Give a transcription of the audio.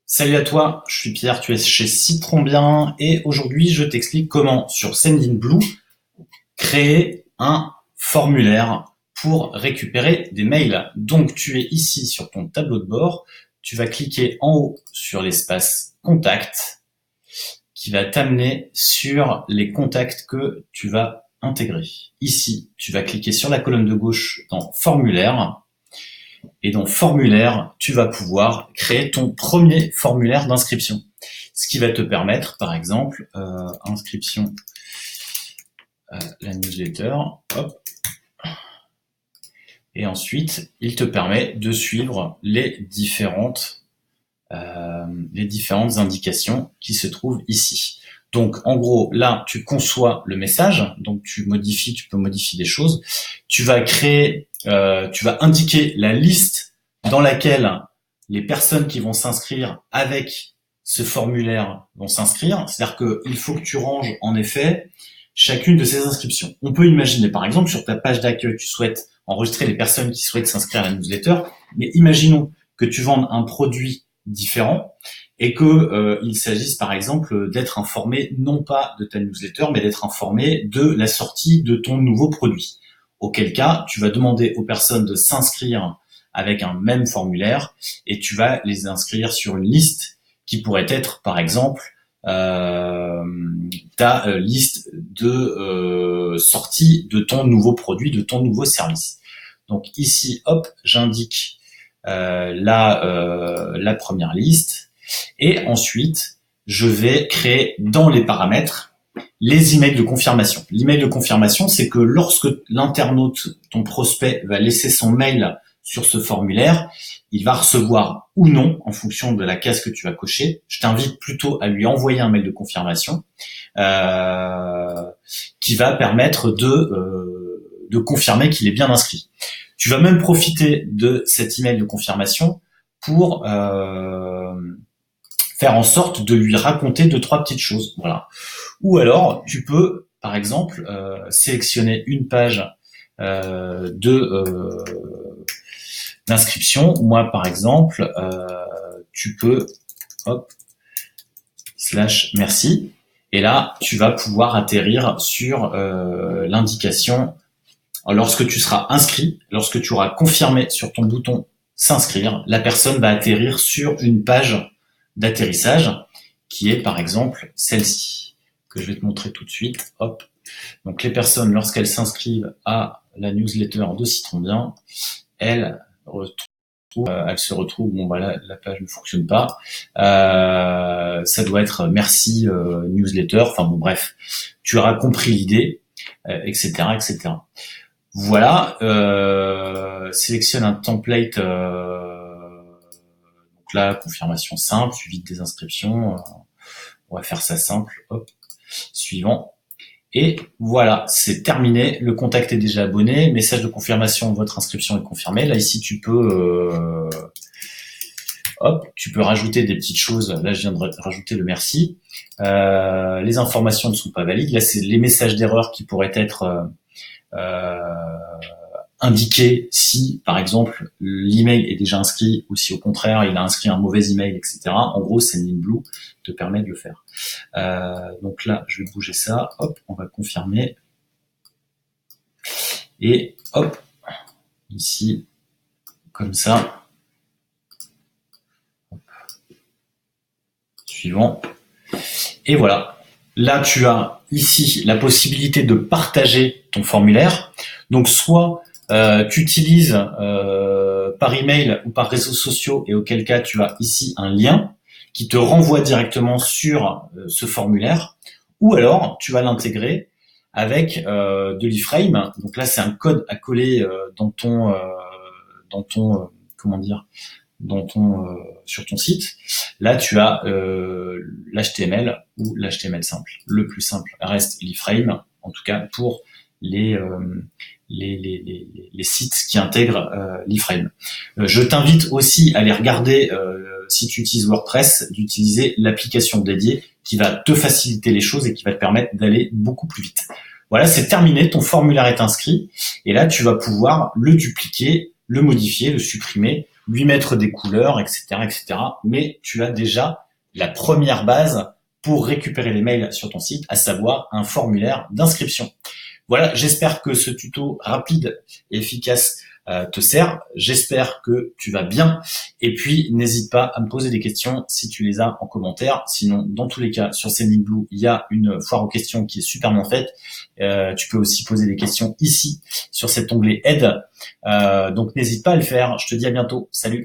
Salut à toi, je suis Pierre, tu es chez Citron Bien et aujourd'hui je t'explique comment sur Sendinblue créer un formulaire pour récupérer des mails. Donc tu es ici sur ton tableau de bord, tu vas cliquer en haut sur l'espace contact qui va t'amener sur les contacts que tu vas intégrer. Ici, tu vas cliquer sur la colonne de gauche dans formulaire. Et dans formulaire, tu vas pouvoir créer ton premier formulaire d'inscription. Ce qui va te permettre, par exemple, inscription à la newsletter, hop. Et ensuite, il te permet de suivre les différentes indications qui se trouvent ici. Donc, en gros, là, tu conçois le message, donc tu peux modifier des choses. Tu vas indiquer la liste dans laquelle les personnes qui vont s'inscrire avec ce formulaire vont s'inscrire. C'est-à-dire qu'il faut que tu ranges, en effet, chacune de ces inscriptions. On peut imaginer, par exemple, sur ta page d'accueil, tu souhaites enregistrer les personnes qui souhaitent s'inscrire à la newsletter, mais imaginons que tu vendes un produit différent et que il s'agisse par exemple d'être informé non pas de ta newsletter mais d'être informé de la sortie de ton nouveau produit. Auquel cas, tu vas demander aux personnes de s'inscrire avec un même formulaire et tu vas les inscrire sur une liste qui pourrait être par exemple ta liste de sortie de ton nouveau produit, de ton nouveau service. Donc ici, hop, j'indique la première liste et ensuite je vais créer dans les paramètres les emails de confirmation. L'email de confirmation, c'est que lorsque l'internaute, ton prospect, va laisser son mail sur ce formulaire, il va recevoir ou non en fonction de la case que tu vas cocher. Je t'invite plutôt à lui envoyer un mail de confirmation qui va permettre de confirmer qu'il est bien inscrit. Tu vas même profiter de cet email de confirmation pour faire en sorte de lui raconter 2-3 petites choses. Voilà. Ou alors, tu peux, par exemple, sélectionner une page d'inscription. Moi, par exemple, tu peux, hop, /merci. Et là, tu vas pouvoir atterrir sur l'indication. Lorsque tu seras inscrit, lorsque tu auras confirmé sur ton bouton s'inscrire, la personne va atterrir sur une page d'atterrissage qui est par exemple celle-ci, que je vais te montrer tout de suite. Hop. Donc les personnes, lorsqu'elles s'inscrivent à la newsletter de Citron Bien, elles se retrouvent, bon voilà, la page ne fonctionne pas. Ça doit être merci newsletter, enfin bon bref, tu auras compris l'idée, etc., etc. Voilà, sélectionne un template, donc là, confirmation simple, suivi des inscriptions, on va faire ça simple, hop, suivant. Et voilà, c'est terminé, le contact est déjà abonné, message de confirmation, votre inscription est confirmée. Là, ici, tu peux rajouter des petites choses. Là, je viens de rajouter le merci. Les informations ne sont pas valides. Là, c'est les messages d'erreur qui pourraient être indiquer si, par exemple, l'email est déjà inscrit ou si au contraire il a inscrit un mauvais email, etc. En gros, Sendinblue te permet de le faire. Donc là, je vais bouger ça. Hop, on va confirmer. Et hop, ici, comme ça. Hop. Suivant. Et voilà. Là, tu as ici la possibilité de partager ton formulaire. Donc, soit tu utilises par email ou par réseaux sociaux et auquel cas tu as ici un lien qui te renvoie directement sur ce formulaire, ou alors tu vas l'intégrer avec de l'iframe. Donc là, c'est un code à coller sur ton site. Là, tu as l'HTML ou l'HTML simple. Le plus simple reste l'iframe, en tout cas pour les sites qui intègrent l'iframe. Je t'invite aussi à aller regarder, si tu utilises WordPress, d'utiliser l'application dédiée qui va te faciliter les choses et qui va te permettre d'aller beaucoup plus vite. Voilà, c'est terminé, ton formulaire est inscrit et là tu vas pouvoir le dupliquer, le modifier, le supprimer lui mettre des couleurs, etc., etc. Mais tu as déjà la première base pour récupérer les mails sur ton site, à savoir un formulaire d'inscription. Voilà, j'espère que ce tuto rapide et efficace te sert. J'espère que tu vas bien. Et puis, n'hésite pas à me poser des questions si tu les as en commentaire. Sinon, dans tous les cas, sur Sendinblue, il y a une foire aux questions qui est superment faite. Tu peux aussi poser des questions ici, sur cet onglet Aide. Donc, n'hésite pas à le faire. Je te dis à bientôt. Salut.